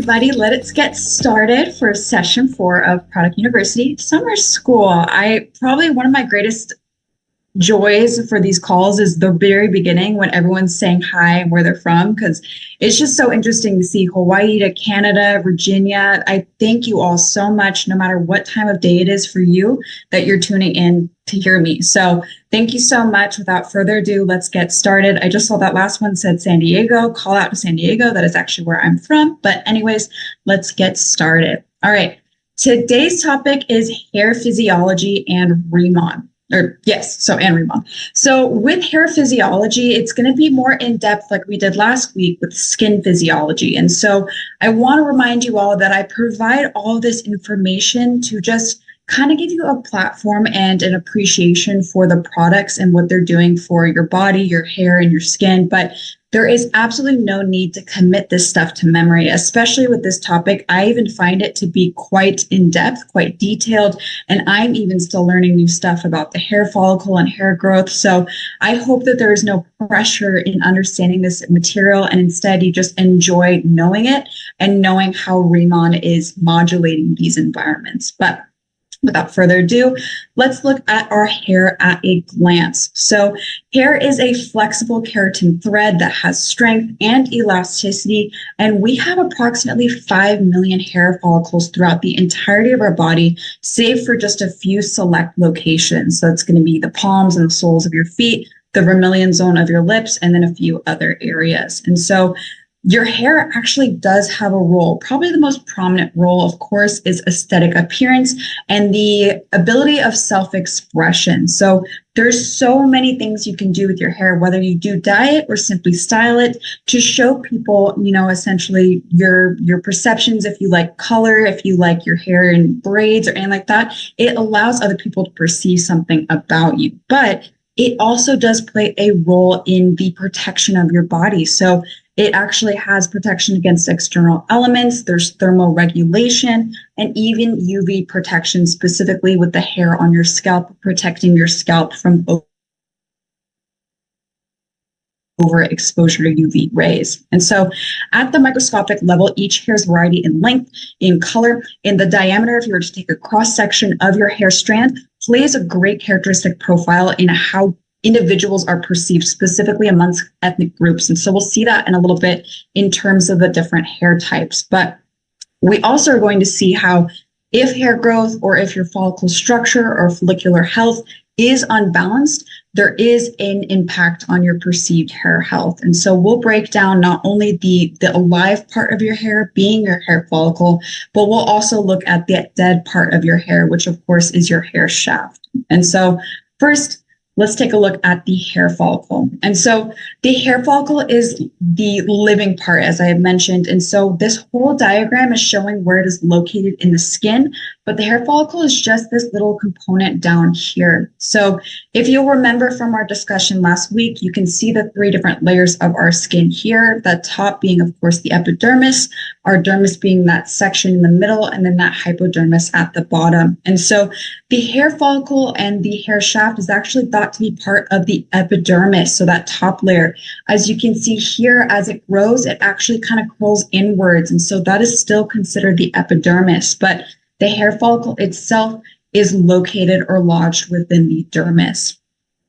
everybody. Let's get started for session 4 of Product University Summer School. One of my greatest joys for these calls is the very beginning when everyone's saying hi and where they're from, because it's just so interesting to see Hawaii to Canada, Virginia. I thank you all so much, no matter what time of day it is for you, that you're tuning in to hear me. So thank you so much. Without further ado, let's get started. I just saw that last one said San Diego. Call out to San Diego. That is actually where I'm from. But anyways, let's get started. All right. Today's topic is hair physiology and Riman. And Riman. So with hair physiology, it's going to be more in depth like we did last week with skin physiology. And so I want to remind you all that I provide all this information to just kind of give you a platform and an appreciation for the products and what they're doing for your body, your hair, and your skin. But there is absolutely no need to commit this stuff to memory, especially with this topic. I even find it to be quite in-depth, quite detailed, and I'm even still learning new stuff about the hair follicle and hair growth. So I hope that there is no pressure in understanding this material, and instead you just enjoy knowing it and knowing how Riman is modulating these environments. But without further ado, let's look at our hair at a glance. So hair is a flexible keratin thread that has strength and elasticity, and we have approximately 5 million hair follicles throughout the entirety of our body, save for just a few select locations. So it's going to be the palms and the soles of your feet, the vermilion zone of your lips, and then a few other areas. And so your hair actually does have a role. Probably the most prominent role, of course, is aesthetic appearance and the ability of self-expression. So there's so many things you can do with your hair, whether you do dye it or simply style it, to show people, essentially your perceptions. If you like color, if you like your hair in braids or anything like that, it allows other people to perceive something about you. But it also does play a role in the protection of your body. So it actually has protection against external elements. There's thermal regulation and even UV protection, specifically with the hair on your scalp, protecting your scalp from overexposure to UV rays. And so at the microscopic level, each hair's variety in length, in color, in the diameter, if you were to take a cross section of your hair strand, plays a great characteristic profile in how individuals are perceived, specifically amongst ethnic groups. And so we'll see that in a little bit in terms of the different hair types. But we also are going to see how if hair growth or if your follicle structure or follicular health is unbalanced, there is an impact on your perceived hair health. And so we'll break down not only the alive part of your hair being your hair follicle, but we'll also look at the dead part of your hair, which of course is your hair shaft. And so first, let's take a look at the hair follicle. And so the hair follicle is the living part, as I have mentioned. And so this whole diagram is showing where it is located in the skin, but the hair follicle is just this little component down here. So if you'll remember from our discussion last week, you can see the 3 different layers of our skin here, the top being, of course, the epidermis, our dermis being that section in the middle, and then that hypodermis at the bottom. And so the hair follicle and the hair shaft is actually thought to be part of the epidermis, so that top layer. As you can see here, as it grows, it actually kind of curls inwards, and so that is still considered the epidermis, but the hair follicle itself is located or lodged within the dermis.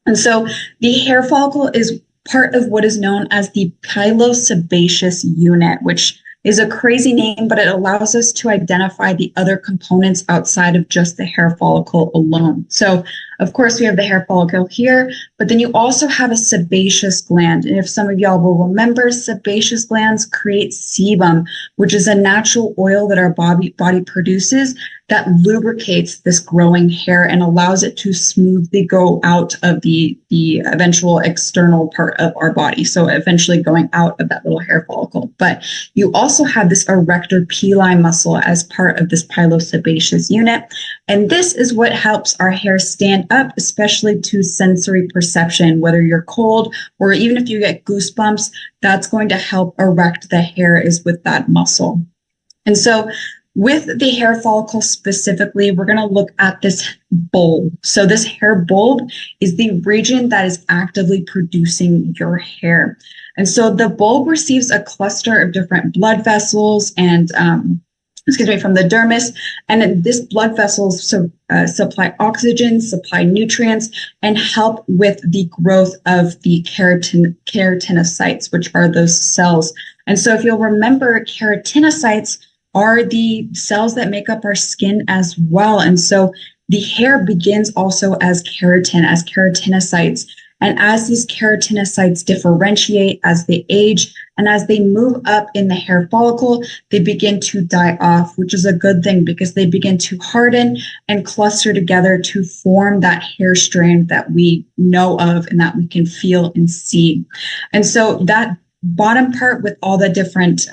And so the hair follicle is part of what is known as the pilosebaceous unit, which is a crazy name, but it allows us to identify the other components outside of just the hair follicle alone. So, of course, we have the hair follicle here, but then you also have a sebaceous gland. And if some of y'all will remember, sebaceous glands create sebum, which is a natural oil that our body produces that lubricates this growing hair and allows it to smoothly go out of the eventual external part of our body. So eventually going out of that little hair follicle. But you also have this erector pili muscle as part of this pilosebaceous unit. And this is what helps our hair stand up, especially to sensory perception, whether you're cold or even if you get goosebumps, that's going to help erect the hair is with that muscle. And so with the hair follicle specifically, we're going to look at this bulb. So this hair bulb is the region that is actively producing your hair. And so the bulb receives a cluster of different blood vessels and from the dermis, and this blood vessels supply oxygen, supply nutrients, and help with the growth of the keratinocytes, which are those cells. And so if you'll remember, keratinocytes are the cells that make up our skin as well. And so the hair begins also as keratin, as keratinocytes. And as these keratinocytes differentiate as they age and as they move up in the hair follicle, they begin to die off, which is a good thing because they begin to harden and cluster together to form that hair strand that we know of and that we can feel and see. And so that bottom part with all the different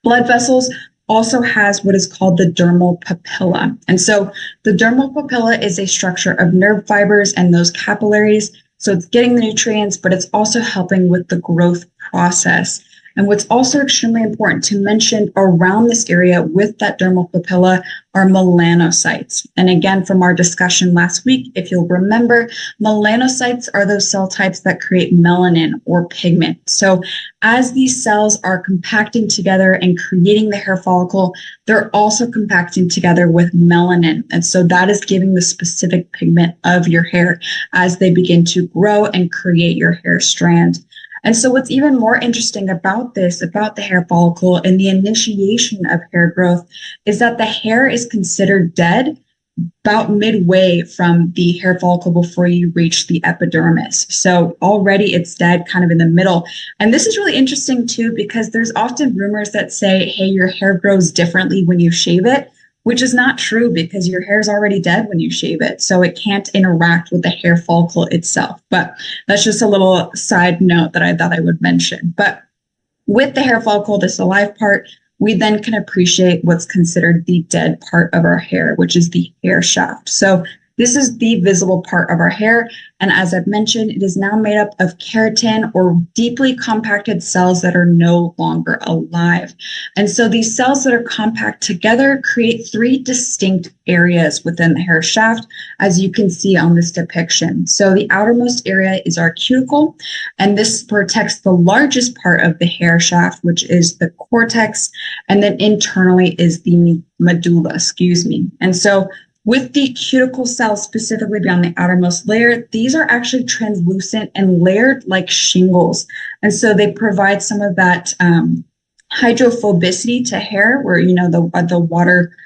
blood vessels also has what is called the dermal papilla. And so the dermal papilla is a structure of nerve fibers and those capillaries. So it's getting the nutrients, but it's also helping with the growth process. And what's also extremely important to mention around this area with that dermal papilla are melanocytes. And again, from our discussion last week, if you'll remember, melanocytes are those cell types that create melanin or pigment. So as these cells are compacting together and creating the hair follicle, they're also compacting together with melanin. And so that is giving the specific pigment of your hair as they begin to grow and create your hair strand. And so what's even more interesting about this, about the hair follicle and the initiation of hair growth, is that the hair is considered dead about midway from the hair follicle before you reach the epidermis. So already it's dead kind of in the middle. And this is really interesting too, because there's often rumors that say, hey, your hair grows differently when you shave it, which is not true because your hair is already dead when you shave it. So it can't interact with the hair follicle itself. But that's just a little side note that I thought I would mention. But with the hair follicle, this alive part, we then can appreciate what's considered the dead part of our hair, which is the hair shaft. So this is the visible part of our hair. And as I've mentioned, it is now made up of keratin or deeply compacted cells that are no longer alive. And so these cells that are compact together create three distinct areas within the hair shaft, as you can see on this depiction. So the outermost area is our cuticle, and this protects the largest part of the hair shaft, which is the cortex. And then internally is the medulla, And so with the cuticle cells specifically beyond the outermost layer, these are actually translucent and layered like shingles. And so they provide some of that hydrophobicity to hair where, the water,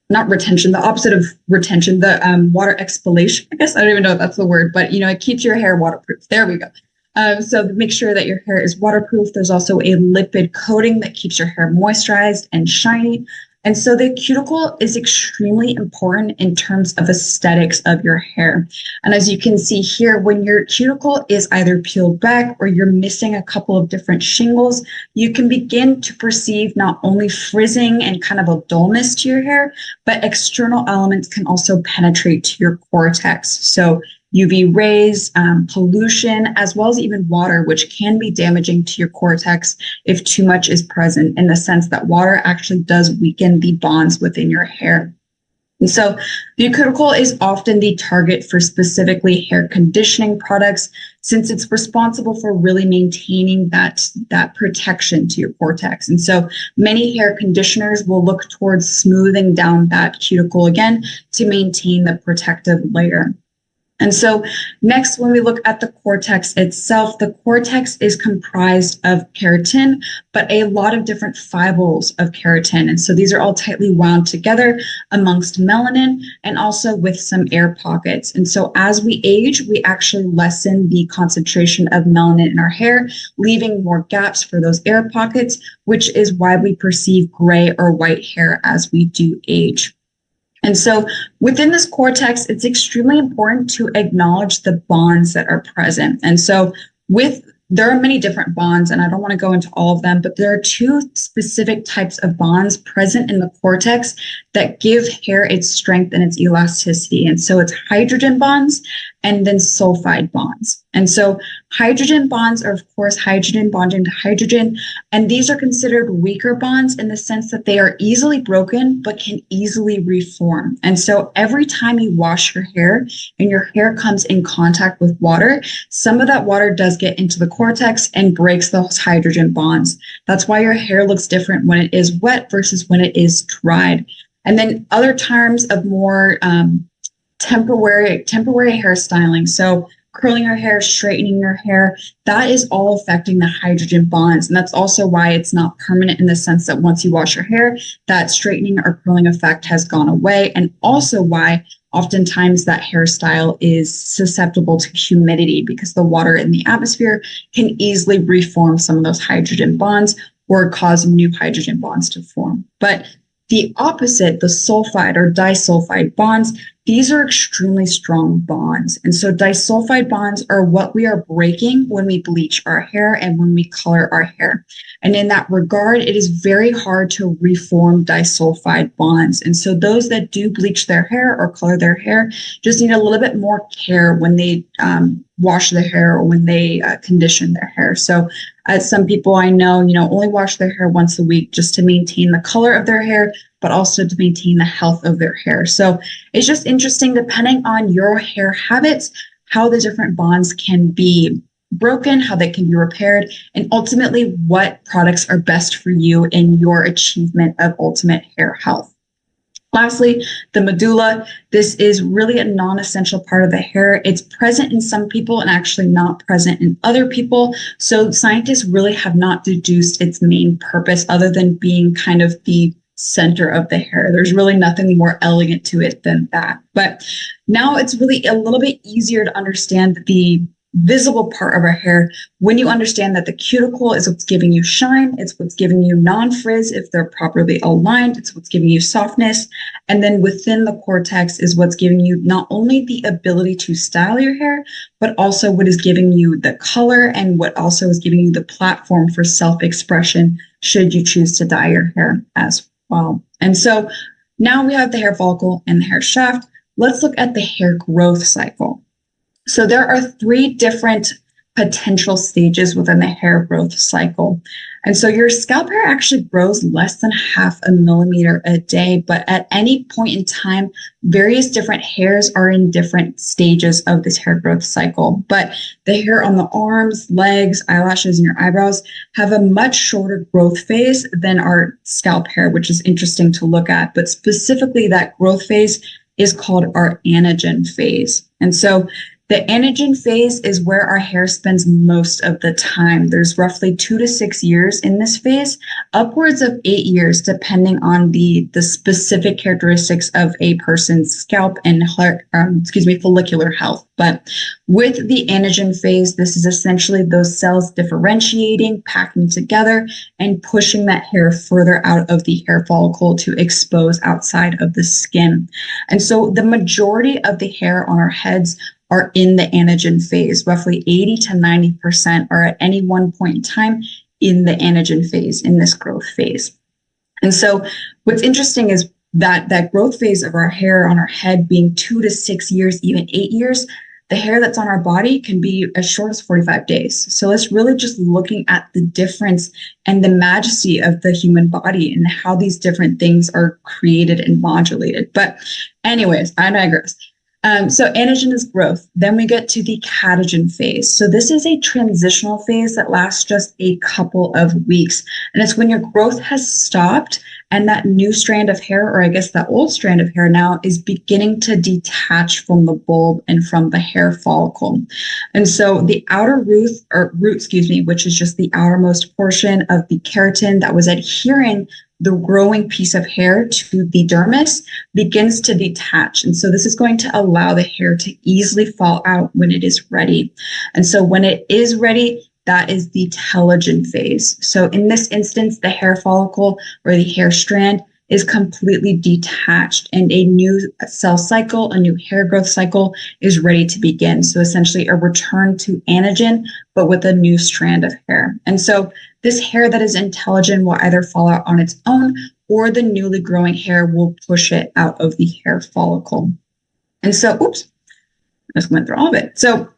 not retention, the opposite of retention, the water expellation. I guess I don't even know if that's the word, but, it keeps your hair waterproof. There we go. So make sure that your hair is waterproof. There's also a lipid coating that keeps your hair moisturized and shiny. And so the cuticle is extremely important in terms of aesthetics of your hair. And as you can see here, when your cuticle is either peeled back or you're missing a couple of different shingles, you can begin to perceive not only frizzing and kind of a dullness to your hair, but external elements can also penetrate to your cortex. So UV rays, pollution, as well as even water, which can be damaging to your cortex if too much is present, in the sense that water actually does weaken the bonds within your hair. And so the cuticle is often the target for specifically hair conditioning products, since it's responsible for really maintaining that protection to your cortex. And so many hair conditioners will look towards smoothing down that cuticle again to maintain the protective layer. And so next, when we look at the cortex itself, the cortex is comprised of keratin, but a lot of different fibrils of keratin. And so these are all tightly wound together amongst melanin and also with some air pockets. And so as we age, we actually lessen the concentration of melanin in our hair, leaving more gaps for those air pockets, which is why we perceive gray or white hair as we do age. And so within this cortex, it's extremely important to acknowledge the bonds that are present. And so there are many different bonds, and I don't want to go into all of them, but there are two specific types of bonds present in the cortex that give hair its strength and its elasticity. And so it's hydrogen bonds and then sulfide bonds. And so Hydrogen bonds are, of course, hydrogen bonding to hydrogen, and these are considered weaker bonds in the sense that they are easily broken but can easily reform. And so every time you wash your hair and your hair comes in contact with water, some of that water does get into the cortex and breaks those hydrogen bonds. That's why your hair looks different when it is wet versus when it is dried. And then other terms of more temporary hairstyling. So curling your hair, straightening your hair, that is all affecting the hydrogen bonds. And that's also why it's not permanent in the sense that once you wash your hair, that straightening or curling effect has gone away. And also why oftentimes that hairstyle is susceptible to humidity because the water in the atmosphere can easily reform some of those hydrogen bonds or cause new hydrogen bonds to form. But the opposite, the sulfide or disulfide bonds, these are extremely strong bonds. And so disulfide bonds are what we are breaking when we bleach our hair and when we color our hair. And in that regard, it is very hard to reform disulfide bonds. And so those that do bleach their hair or color their hair just need a little bit more care when they wash their hair or when they condition their hair. So as some people I know, only wash their hair once a week just to maintain the color of their hair, but also to maintain the health of their hair. So it's just interesting, depending on your hair habits, how the different bonds can be broken, how they can be repaired, and ultimately what products are best for you in your achievement of ultimate hair health. Lastly, the medulla. This is really a non-essential part of the hair. It's present in some people and actually not present in other people. So scientists really have not deduced its main purpose other than being kind of the center of the hair. There's really nothing more elegant to it than that. But now it's really a little bit easier to understand the visible part of our hair when you understand that the cuticle is what's giving you shine, it's what's giving you non-frizz if they're properly aligned, it's what's giving you softness, and then within the cortex is what's giving you not only the ability to style your hair, but also what is giving you the color and what also is giving you the platform for self-expression should you choose to dye your hair as well. And so now we have the hair follicle and the hair shaft. Let's look at the hair growth cycle. So there are 3 different potential stages within the hair growth cycle. And so your scalp hair actually grows less than 0.5 millimeter a day, but at any point in time, various different hairs are in different stages of this hair growth cycle. But the hair on the arms, legs, eyelashes, and your eyebrows have a much shorter growth phase than our scalp hair, which is interesting to look at. But specifically, that growth phase is called our anagen phase. And so the anagen phase is where our hair spends most of the time. There's roughly 2 to 6 years in this phase, upwards of 8 years, depending on the specific characteristics of a person's scalp and follicular health. But with the anagen phase, this is essentially those cells differentiating, packing together, and pushing that hair further out of the hair follicle to expose outside of the skin. And so the majority of the hair on our heads are in the anagen phase. Roughly 80 to 90% are at any one point in time in the anagen phase, in this growth phase. And so what's interesting is that growth phase of our hair on our head being 2 to 6 years, even 8 years, the hair that's on our body can be as short as 45 days. So it's really just looking at the difference and the majesty of the human body and how these different things are created and modulated. But anyways, I digress. So anagen is growth. Then we get to the catagen phase. So this is a transitional phase that lasts just a couple of weeks. And it's when your growth has stopped and that new strand of hair, or I guess that old strand of hair now, is beginning to detach from the bulb and from the hair follicle. And so the outer root, which is just the outermost portion of the keratin that was adhering the growing piece of hair to the dermis, begins to detach. And so this is going to allow the hair to easily fall out when it is ready. And so when it is ready, that is the telogen phase. So in this instance, the hair follicle or the hair strand is completely detached and a new cell cycle, a new hair growth cycle is ready to begin. So essentially a return to anagen, but with a new strand of hair. And so this hair that is in telogen will either fall out on its own or the newly growing hair will push it out of the hair follicle. And so, I just went through all of it. So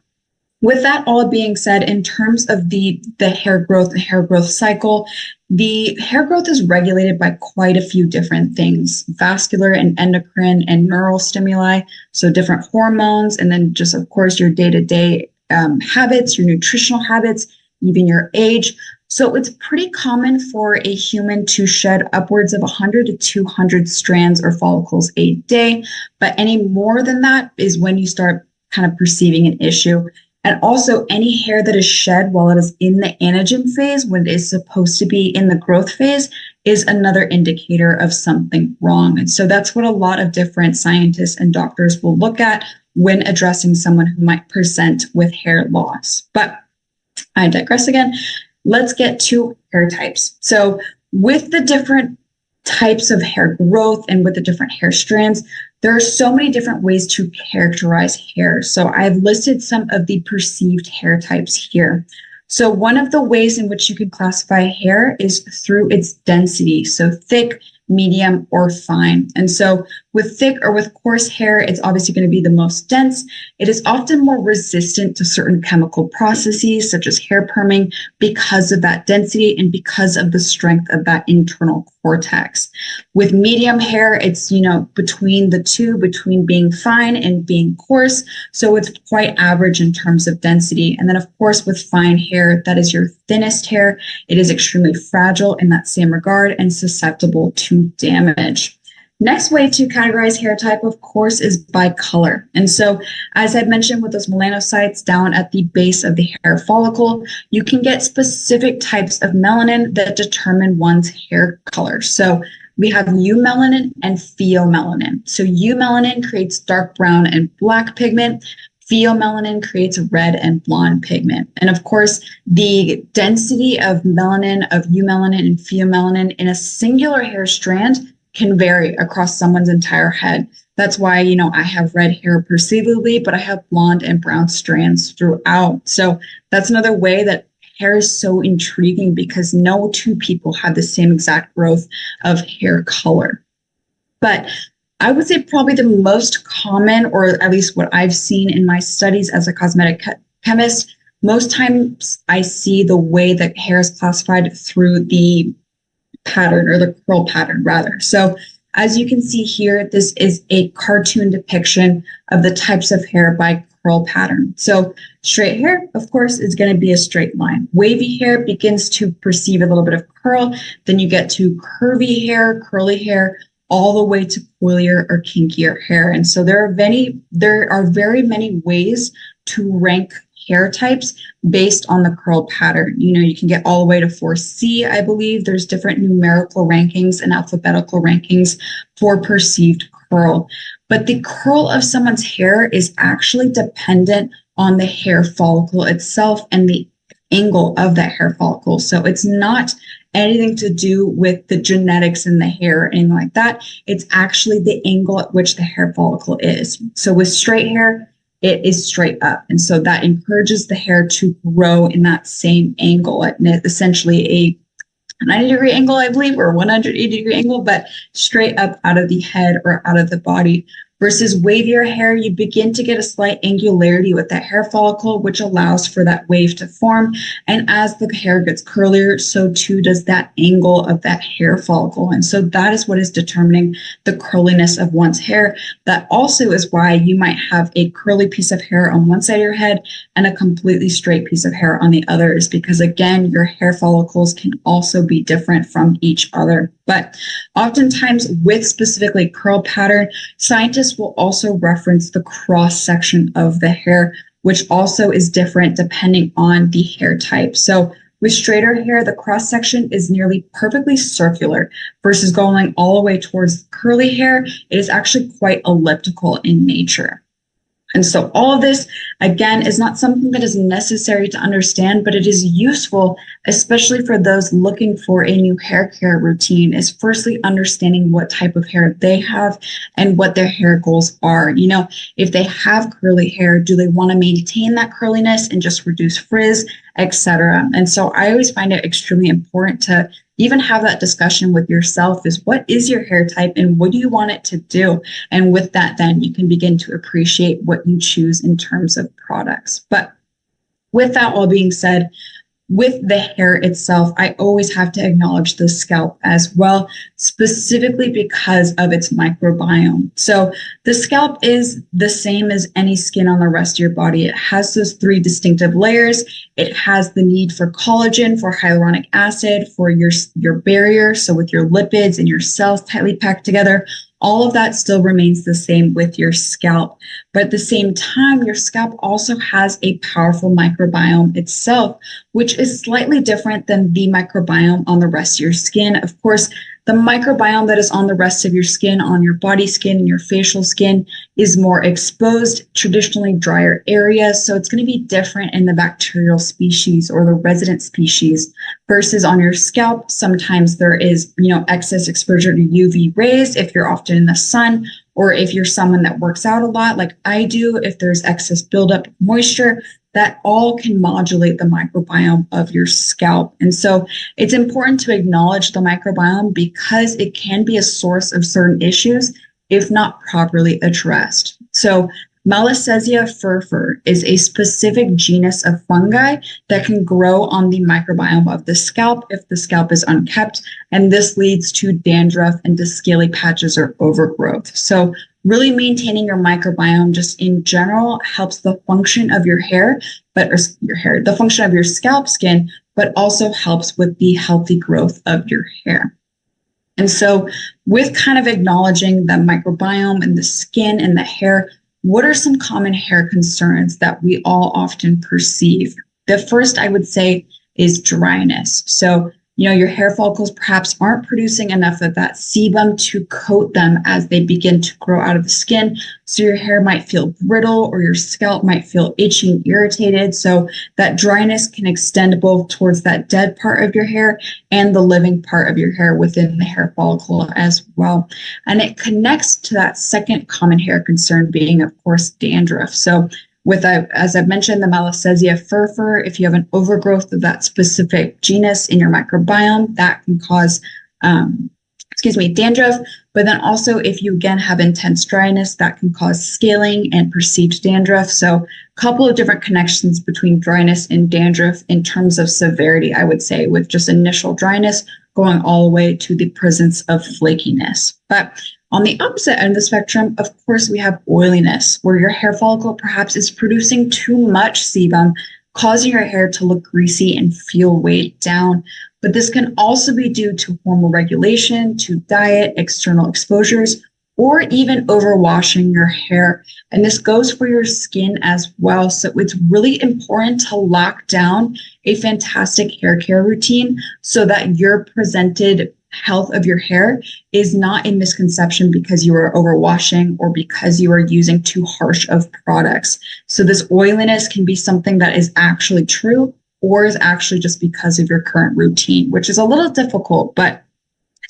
With that all being said, in terms of the hair growth, the hair growth cycle, the hair growth is regulated by quite a few different things, vascular and endocrine and neural stimuli, so different hormones, and then just, of course, your day-to-day habits, your nutritional habits, even your age. So it's pretty common for a human to shed upwards of 100 to 200 strands or follicles a day, but any more than that is when you start kind of perceiving an issue. And also, any hair that is shed while it is in the anagen phase, when it is supposed to be in the growth phase, is another indicator of something wrong. And so that's what a lot of different scientists and doctors will look at when addressing someone who might present with hair loss. But I digress again. Let's get to hair types. So with the different types of hair growth and with the different hair strands, there are so many different ways to characterize hair. So I've listed some of the perceived hair types here. So one of the ways in which you can classify hair is through its density. So thick, medium, or fine. And so with thick or with coarse hair, it's obviously going to be the most dense. It is often more resistant to certain chemical processes, such as hair perming, because of that density and because of the strength of that internal cortex. With medium hair, it's, between the two, between being fine and being coarse. So it's quite average in terms of density. And then, of course, with fine hair, that is your thinnest hair. It is extremely fragile in that same regard and susceptible to damage. Next way to categorize hair type, of course, is by color. And so, as I mentioned, with those melanocytes down at the base of the hair follicle, you can get specific types of melanin that determine one's hair color. So we have eumelanin and pheomelanin. So eumelanin creates dark brown and black pigment. Pheomelanin creates red and blonde pigment. And of course, the density of melanin, of eumelanin and pheomelanin in a singular hair strand can vary across someone's entire head. That's why, I have red hair perceivably, but I have blonde and brown strands throughout. So that's another way that hair is so intriguing, because no two people have the same exact growth of hair color. But I would say probably the most common, or at least what I've seen in my studies as a cosmetic chemist, most times I see the way that hair is classified through the pattern, or the curl pattern rather. So as you can see here, this is a cartoon depiction of the types of hair by curl pattern. So straight hair, of course, is going to be a straight line. Wavy hair begins to perceive a little bit of curl. Then you get to curvy hair, curly hair, all the way to coilier or kinkier hair. And so there are very many ways to rank hair types based on the curl pattern. You can get all the way to 4C, I believe. There's different numerical rankings and alphabetical rankings for perceived curl. But the curl of someone's hair is actually dependent on the hair follicle itself and the angle of that hair follicle. So it's not anything to do with the genetics in the hair or anything like that. It's actually the angle at which the hair follicle is. So with straight hair, it is straight up. And so that encourages the hair to grow in that same angle, at essentially a 90-degree angle, I believe, or 180-degree angle, but straight up out of the head or out of the body. Versus wavier hair, you begin to get a slight angularity with that hair follicle, which allows for that wave to form. And as the hair gets curlier, so too does that angle of that hair follicle. And so that is what is determining the curliness of one's hair. That also is why you might have a curly piece of hair on one side of your head and a completely straight piece of hair on the other, is because, again, your hair follicles can also be different from each other. But oftentimes with specifically curl pattern, scientists will also reference the cross section of the hair, which also is different depending on the hair type. So with straighter hair, the cross section is nearly perfectly circular, versus going all the way towards curly hair, it is actually quite elliptical in nature. And so all of this, again, is not something that is necessary to understand, but it is useful, especially for those looking for a new hair care routine, is firstly understanding what type of hair they have and what their hair goals are. If they have curly hair, do they want to maintain that curliness and just reduce frizz, etc.? And so I always find it extremely important to even have that discussion with yourself, is what is your hair type and what do you want it to do? And with that, then you can begin to appreciate what you choose in terms of products. But With that all being said, with the hair itself, I always have to acknowledge the scalp as well, specifically because of its microbiome. So the scalp is the same as any skin on the rest of your body. It has those three distinctive layers. It has the need for collagen, for hyaluronic acid, for your barrier. So with your lipids and your cells tightly packed together, all of that still remains the same with your scalp. But at the same time, your scalp also has a powerful microbiome itself, which is slightly different than the microbiome on the rest of your skin. Of course, the microbiome that is on the rest of your skin, on your body skin and your facial skin, is more exposed, traditionally drier areas. So it's going to be different in the bacterial species or the resident species versus on your scalp. Sometimes there is, excess exposure to UV rays if you're often in the sun, or if you're someone that works out a lot like I do, if there's excess buildup of moisture, that all can modulate the microbiome of your scalp. And so it's important to acknowledge the microbiome because it can be a source of certain issues if not properly addressed. So Malassezia furfur is a specific genus of fungi that can grow on the microbiome of the scalp if the scalp is unkept, and this leads to dandruff and to scaly patches or overgrowth. So really maintaining your microbiome just in general helps the function of your hair, the function of your scalp skin, but also helps with the healthy growth of your hair. And so with kind of acknowledging the microbiome and the skin and the hair, what are some common hair concerns that we all often perceive? The first I would say is dryness. So, your hair follicles perhaps aren't producing enough of that sebum to coat them as they begin to grow out of the skin. So your hair might feel brittle or your scalp might feel itchy and irritated. So that dryness can extend both towards that dead part of your hair and the living part of your hair within the hair follicle as well. And it connects to that second common hair concern being, of course, dandruff. So as I've mentioned, the Malassezia furfur, if you have an overgrowth of that specific genus in your microbiome, that can cause, dandruff. But then also, if you again have intense dryness, that can cause scaling and perceived dandruff. So a couple of different connections between dryness and dandruff in terms of severity, I would say, with just initial dryness going all the way to the presence of flakiness. But on the opposite end of the spectrum, of course, we have oiliness, where your hair follicle perhaps is producing too much sebum, causing your hair to look greasy and feel weighed down. But this can also be due to hormonal regulation, to diet, external exposures, or even overwashing your hair. And this goes for your skin as well. So it's really important to lock down a fantastic hair care routine so that your presented health of your hair is not a misconception because you are overwashing or because you are using too harsh of products. So this oiliness can be something that is actually true or is actually just because of your current routine, which is a little difficult, but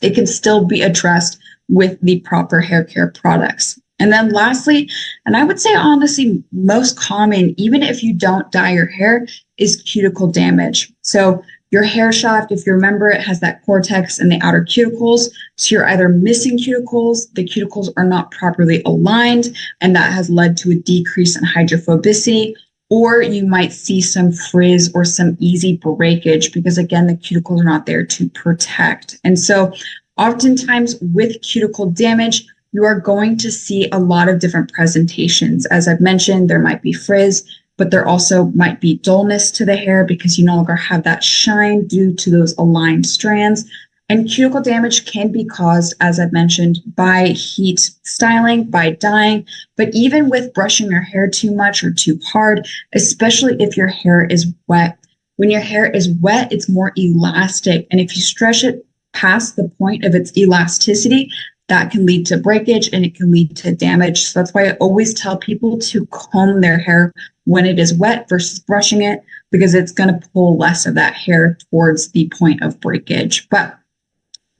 it can still be addressed with the proper hair care products. And then lastly, and I would say honestly, most common, even if you don't dye your hair, is cuticle damage. So your hair shaft, if you remember, it has that cortex and the outer cuticles. So you're either missing cuticles, the cuticles are not properly aligned, and that has led to a decrease in hydrophobicity, or you might see some frizz or some easy breakage because, again, the cuticles are not there to protect. And so oftentimes with cuticle damage, you are going to see a lot of different presentations. As I've mentioned, there might be frizz, but there also might be dullness to the hair because you no longer have that shine due to those aligned strands. And cuticle damage can be caused, as I've mentioned, by heat styling, by dyeing, but even with brushing your hair too much or too hard, especially if your hair is wet. When your hair is wet, it's more elastic. And if you stretch it past the point of its elasticity, that can lead to breakage and it can lead to damage. So that's why I always tell people to comb their hair when it is wet versus brushing it, because it's going to pull less of that hair towards the point of breakage. But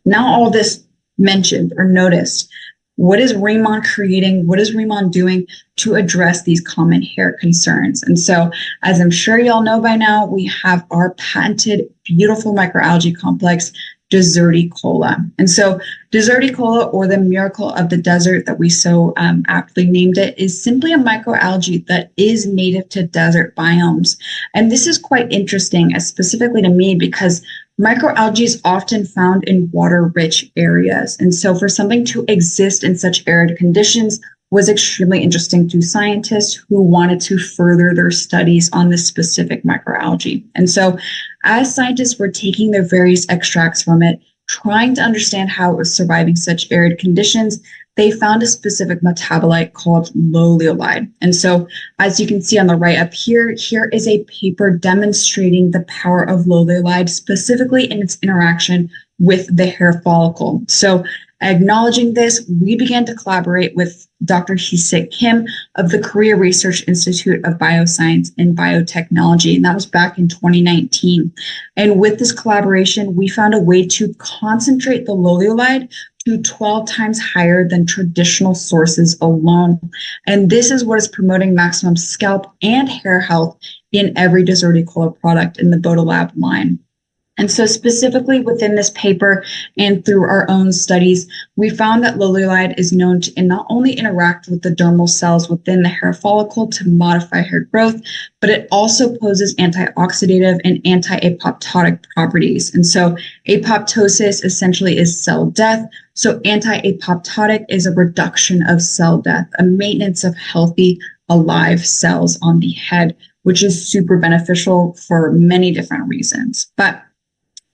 now all this mentioned or noticed, what is Riman creating? What is Riman doing to address these common hair concerns? And so, as I'm sure y'all know by now, we have our patented beautiful microalgae complex Deserty Cola. And so Deserty Cola, or the miracle of the desert that we so aptly named it, is simply a microalgae that is native to desert biomes. And this is quite interesting, specifically to me, because microalgae is often found in water-rich areas. And so for something to exist in such arid conditions was extremely interesting to scientists who wanted to further their studies on this specific microalgae. And so as scientists were taking their various extracts from it, trying to understand how it was surviving such arid conditions, they found a specific metabolite called loliolide. And so as you can see on the right up here, here is a paper demonstrating the power of loliolide, specifically in its interaction with the hair follicle. So acknowledging this, we began to collaborate with Dr. Hee-Sik Kim of the Korea Research Institute of Bioscience and Biotechnology, and that was back in 2019. And with this collaboration, we found a way to concentrate the loliolide to 12 times higher than traditional sources alone. And this is what is promoting maximum scalp and hair health in every Deserty Cola product in the Bodolab line. And so specifically within this paper and through our own studies, we found that loliolide is known to not only interact with the dermal cells within the hair follicle to modify hair growth, but it also poses antioxidative and anti-apoptotic properties. And so apoptosis essentially is cell death. So anti-apoptotic is a reduction of cell death, a maintenance of healthy, alive cells on the head, which is super beneficial for many different reasons. But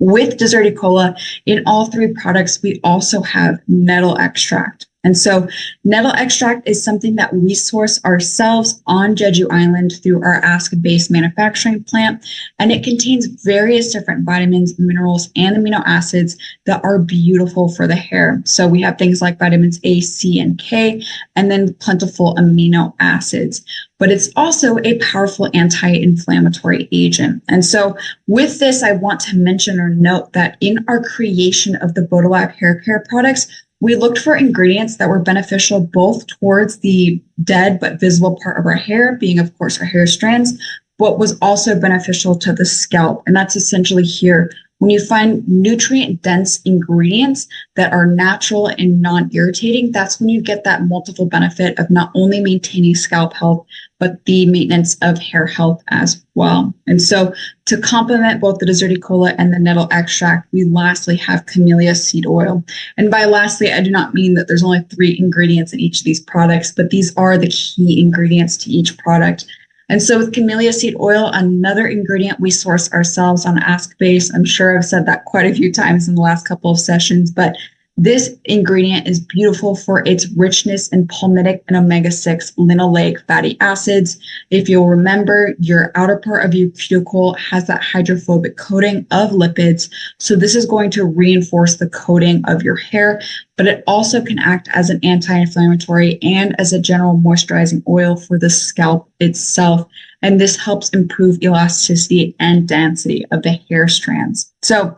with Deserty Cola, in all three products, we also have nettle extract. And so nettle extract is something that we source ourselves on Jeju Island through our Ask-based manufacturing plant. And it contains various different vitamins, minerals, and amino acids that are beautiful for the hair. So we have things like vitamins A, C, and K, and then plentiful amino acids. But it's also a powerful anti-inflammatory agent. And so with this, I want to mention or note that in our creation of the Bodolab hair care products, we looked for ingredients that were beneficial both towards the dead but visible part of our hair, being, of course, our hair strands, but was also beneficial to the scalp. And that's essentially here. When you find nutrient-dense ingredients that are natural and non-irritating, that's when you get that multiple benefit of not only maintaining scalp health, but the maintenance of hair health as well. And so to complement both the Deserty Cola and the nettle extract, we lastly have camellia seed oil. And by lastly, I do not mean that there's only 3 ingredients in each of these products, but these are the key ingredients to each product. And so with camellia seed oil, another ingredient we source ourselves on Ask-Base. I'm sure I've said that quite a few times in the last couple of sessions, but this ingredient is beautiful for its richness in palmitic and omega-6 linoleic fatty acids. If you'll remember, your outer part of your cuticle has that hydrophobic coating of lipids. So this is going to reinforce the coating of your hair, but it also can act as an anti-inflammatory and as a general moisturizing oil for the scalp itself. And this helps improve elasticity and density of the hair strands. So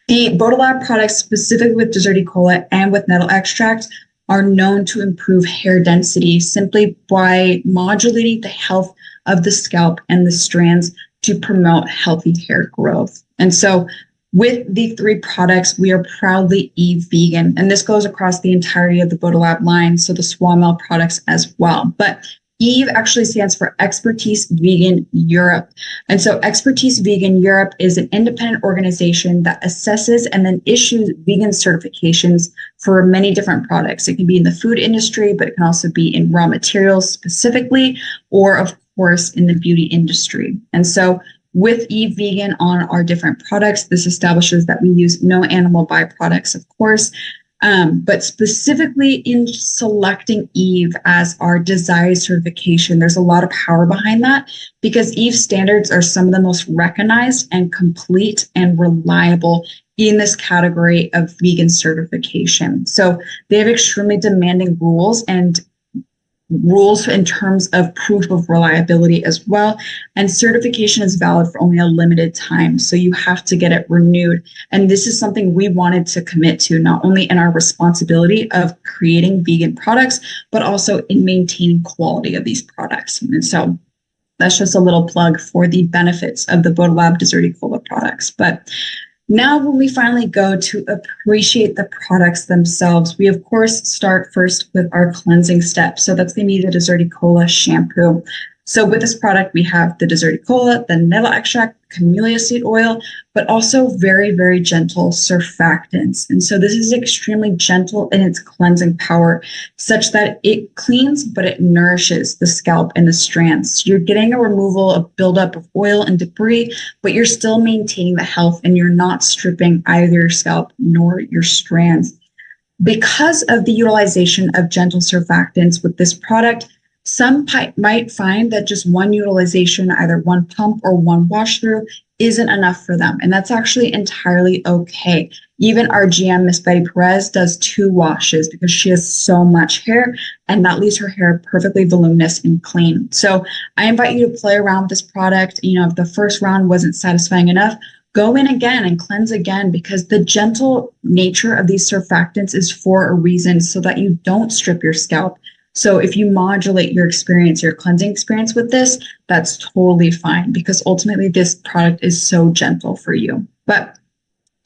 the Bodolab products, specifically with Deserty Cola and with nettle extract, are known to improve hair density simply by modulating the health of the scalp and the strands to promote healthy hair growth. And so with the 3 products, we are proudly Eve vegan, and this goes across the entirety of the Bodolab line, so the Swamel products as well. But Eve actually stands for Expertise Vegan Europe. And so Expertise Vegan Europe is an independent organization that assesses and then issues vegan certifications for many different products. It can be in the food industry, but it can also be in raw materials specifically, or of course in the beauty industry. And so with Eve Vegan on our different products, this establishes that we use no animal byproducts, of course. But specifically in selecting Eve as our desired certification, there's a lot of power behind that because Eve standards are some of the most recognized and complete and reliable in this category of vegan certification. So they have extremely demanding rules in terms of proof of reliability as well. And certification is valid for only a limited time. So you have to get it renewed. And this is something we wanted to commit to, not only in our responsibility of creating vegan products, but also in maintaining quality of these products. And so that's just a little plug for the benefits of the Bodolab Deserty Cola products. But Now, when we finally go to appreciate the products themselves, we of course start first with our cleansing step. So that's going to be the Deserticola shampoo. So with this product, we have the Deserticola, the nettle extract, camellia seed oil, but also very, very gentle surfactants. And so this is extremely gentle in its cleansing power, such that it cleans, but it nourishes the scalp and the strands. So you're getting a removal of buildup of oil and debris, but you're still maintaining the health and you're not stripping either your scalp nor your strands. Because of the utilization of gentle surfactants with this product, some might find that just one utilization, either one pump or one wash through, isn't enough for them. And that's actually entirely okay. Even our GM, Miss Betty Perez, does 2 washes because she has so much hair and that leaves her hair perfectly voluminous and clean. So I invite you to play around with this product. If the first round wasn't satisfying enough, go in again and cleanse again, because the gentle nature of these surfactants is for a reason, so that you don't strip your scalp. So if you modulate your experience, your cleansing experience with this, that's totally fine, because ultimately this product is so gentle for you. But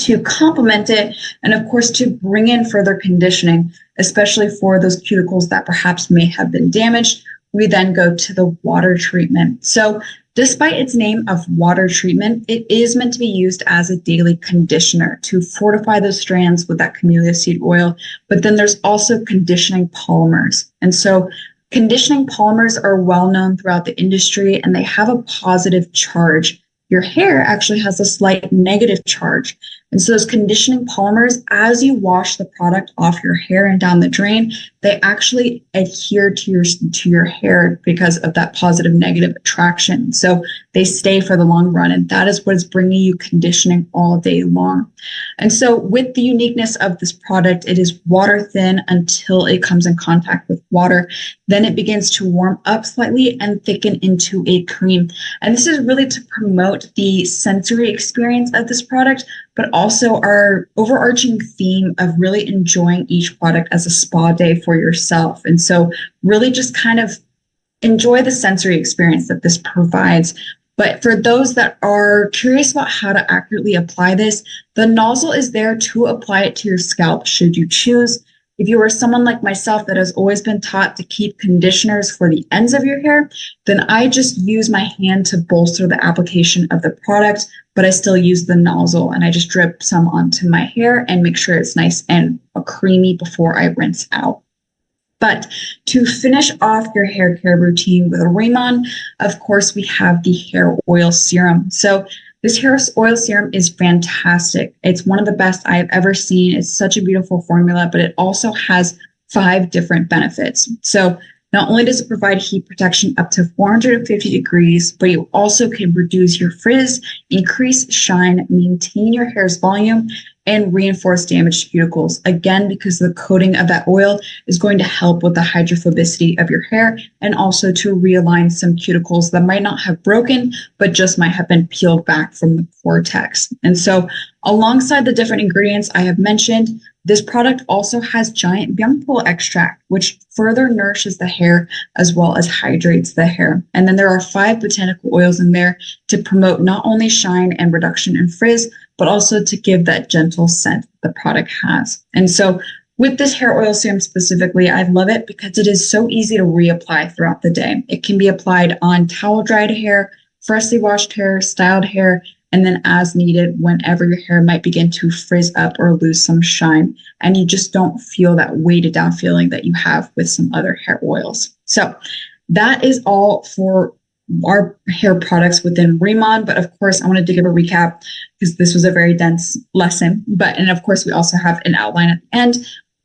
to complement it, and of course to bring in further conditioning, especially for those cuticles that perhaps may have been damaged, we then go to the water treatment. So despite its name of water treatment, it is meant to be used as a daily conditioner to fortify those strands with that camellia seed oil. But then there's also conditioning polymers. And so conditioning polymers are well known throughout the industry, and they have a positive charge. Your hair actually has a slight negative charge. And so those conditioning polymers, as you wash the product off your hair and down the drain, they actually adhere to your hair because of that positive negative attraction. So they stay for the long run, and that is what is bringing you conditioning all day long. And so with the uniqueness of this product, it is water thin until it comes in contact with water. Then it begins to warm up slightly and thicken into a cream. And this is really to promote the sensory experience of this product, but also our overarching theme of really enjoying each product as a spa day for yourself. And so really just kind of enjoy the sensory experience that this provides. But for those that are curious about how to accurately apply this, the nozzle is there to apply it to your scalp should you choose. If you are someone like myself that has always been taught to keep conditioners for the ends of your hair, then I just use my hand to bolster the application of the product, but I still use the nozzle and I just drip some onto my hair and make sure it's nice and creamy before I rinse out. But to finish off your hair care routine with a Riman, of course, we have the hair oil serum. So this hair oil serum is fantastic. It's one of the best I have ever seen. It's such a beautiful formula, but it also has 5 different benefits. So not only does it provide heat protection up to 450 degrees, but you also can reduce your frizz, increase shine, maintain your hair's volume, and reinforce damaged cuticles. Again, because the coating of that oil is going to help with the hydrophobicity of your hair and also to realign some cuticles that might not have broken, but just might have been peeled back from the cortex. And so alongside the different ingredients I have mentioned, this product also has giant byungpul extract, which further nourishes the hair as well as hydrates the hair. And then there are 5 botanical oils in there to promote not only shine and reduction in frizz, but also to give that gentle scent the product has. And so with this hair oil serum specifically, I love it because it is so easy to reapply throughout the day. It can be applied on towel dried hair, freshly washed hair, styled hair, and then as needed whenever your hair might begin to frizz up or lose some shine, and you just don't feel that weighted down feeling that you have with some other hair oils. So that is all for our hair products within Riman. But of course, I wanted to give a recap because this was a very dense lesson. And of course, we also have an outline at the end.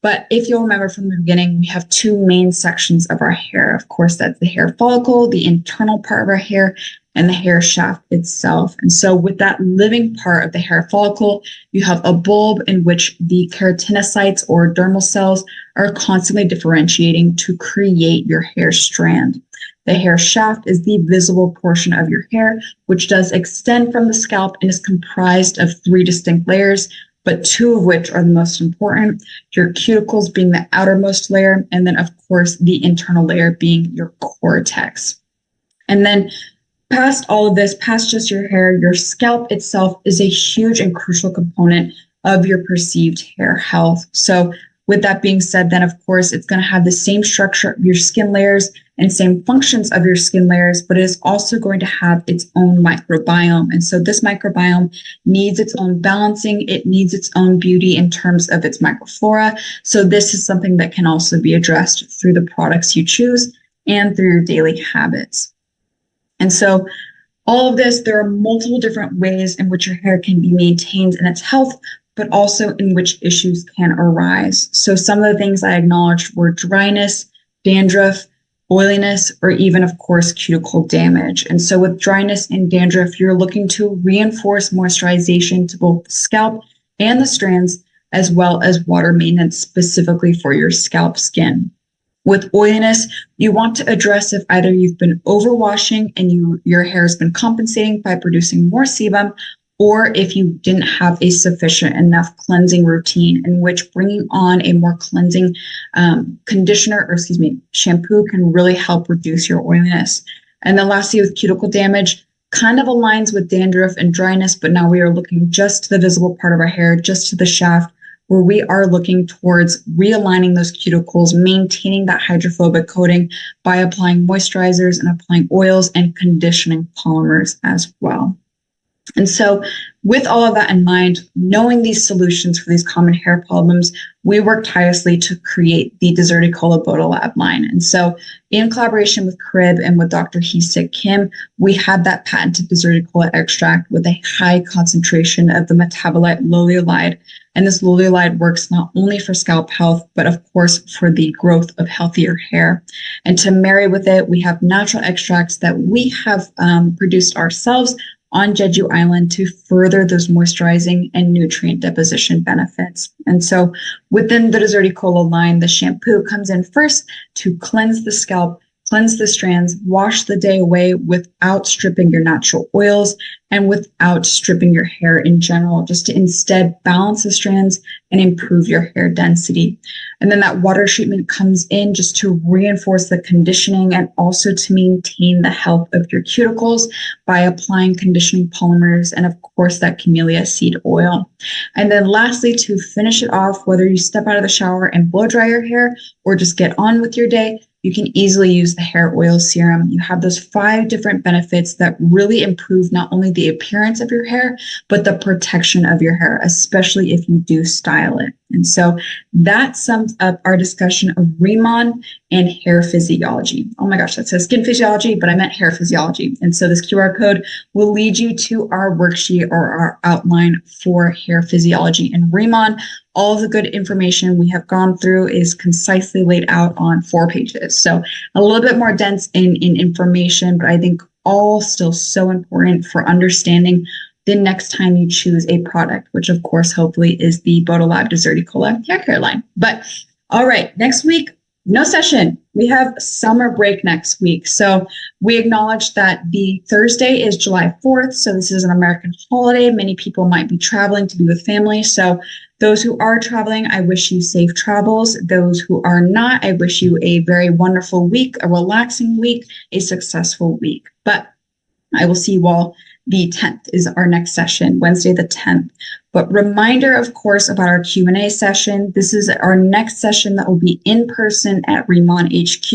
But if you'll remember from the beginning, we have 2 main sections of our hair. Of course, that's the hair follicle, the internal part of our hair, and the hair shaft itself. And so with that living part of the hair follicle, you have a bulb in which the keratinocytes or dermal cells are constantly differentiating to create your hair strand. The hair shaft is the visible portion of your hair, which does extend from the scalp and is comprised of 3 distinct layers, but 2 of which are the most important, your cuticles being the outermost layer, and then of course the internal layer being your cortex. And then Past all of this, past just your hair, your scalp itself is a huge and crucial component of your perceived hair health. So with that being said, then of course, it's going to have the same structure of your skin layers and same functions of your skin layers, but it is also going to have its own microbiome. And so this microbiome needs its own balancing. It needs its own beauty in terms of its microflora. So this is something that can also be addressed through the products you choose and through your daily habits. And so all of this, there are multiple different ways in which your hair can be maintained in its health, but also in which issues can arise. So some of the things I acknowledged were dryness, dandruff, oiliness, or even, of course, cuticle damage. And so with dryness and dandruff, you're looking to reinforce moisturization to both the scalp and the strands, as well as water maintenance specifically for your scalp skin. With oiliness, you want to address if either you've been overwashing and your hair has been compensating by producing more sebum, or if you didn't have a sufficient enough cleansing routine in which bringing on a more cleansing shampoo can really help reduce your oiliness. And then lastly, with cuticle damage, kind of aligns with dandruff and dryness, but now we are looking just to the visible part of our hair, just to the shaft, where we are looking towards realigning those cuticles, maintaining that hydrophobic coating by applying moisturizers and applying oils and conditioning polymers as well. And so with all of that in mind, knowing these solutions for these common hair problems, we worked tirelessly to create the Deserticola Bodolab line. And so in collaboration with Crib and with Dr. Hee-Sik Kim, we had that patented Deserticola extract with a high concentration of the metabolite loluolide. And this loluolide works not only for scalp health, but of course for the growth of healthier hair. And to marry with it, we have natural extracts that we have produced ourselves on Jeju Island to further those moisturizing and nutrient deposition benefits. And so within the Deserticola line, the shampoo comes in first to cleanse the scalp, cleanse the strands, wash the day away without stripping your natural oils and without stripping your hair in general, just to instead balance the strands and improve your hair density. And then that water treatment comes in just to reinforce the conditioning and also to maintain the health of your cuticles by applying conditioning polymers and of course that camellia seed oil. And then lastly, to finish it off, whether you step out of the shower and blow dry your hair or just get on with your day, you can easily use the hair oil serum. You have those 5 different benefits that really improve not only the appearance of your hair, but the protection of your hair, especially if you do style it. And so that sums up our discussion of Riman and hair physiology. Oh my gosh, that says skin physiology, but I meant hair physiology. And so this QR code will lead you to our worksheet or our outline for hair physiology and Riman. All of the good information we have gone through is concisely laid out on 4 pages. So a little bit more dense in information, but I think all still so important for understanding the next time you choose a product, which of course, hopefully is the Bodolab Deserticola hair care line. But all right, next week, no session. We have summer break next week. So we acknowledge that the Thursday is July 4th. So this is an American holiday. Many people might be traveling to be with family. So those who are traveling, I wish you safe travels. Those who are not, I wish you a very wonderful week, a relaxing week, a successful week. But I will see you all. The 10th is our next session, Wednesday the 10th. But reminder, of course, about our Q&A session. This is our next session that will be in person at Riman HQ.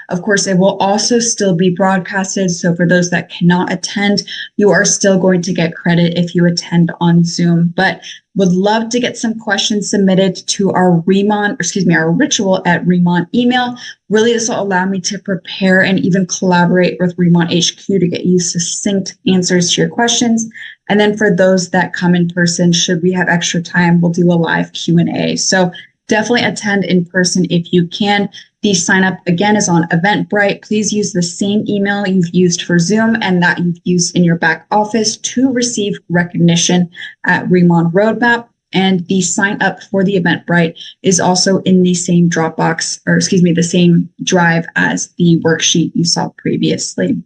Of course, it will also still be broadcasted. So for those that cannot attend, you are still going to get credit if you attend on Zoom. But would love to get some questions submitted to our our ritual at Riman email. Really, this will allow me to prepare and even collaborate with Riman HQ to get you succinct answers to your questions. And then for those that come in person, should we have extra time, we'll do a live Q&A. So definitely attend in person if you can. The sign up again is on Eventbrite. Please use the same email you've used for Zoom and that you've used in your back office to receive recognition at Riman Roadmap. And the sign up for the Eventbrite is also in the same the same drive as the worksheet you saw previously.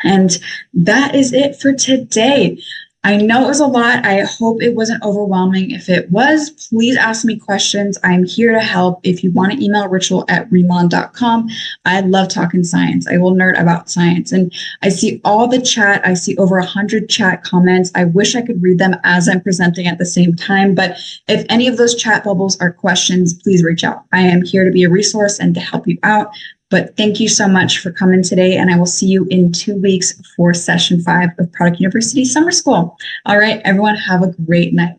And that is it for today. I know it was a lot. I hope it wasn't overwhelming. If it was, please ask me questions. I'm here to help. If you want to email rachel@riman.com, I love talking science. I will nerd about science. And I see all the chat. I see over 100 chat comments. I wish I could read them as I'm presenting at the same time. But if any of those chat bubbles are questions, please reach out. I am here to be a resource and to help you out. But thank you so much for coming today, and I will see you in 2 weeks for session 5 of Product University Summer School. All right, everyone, have a great night.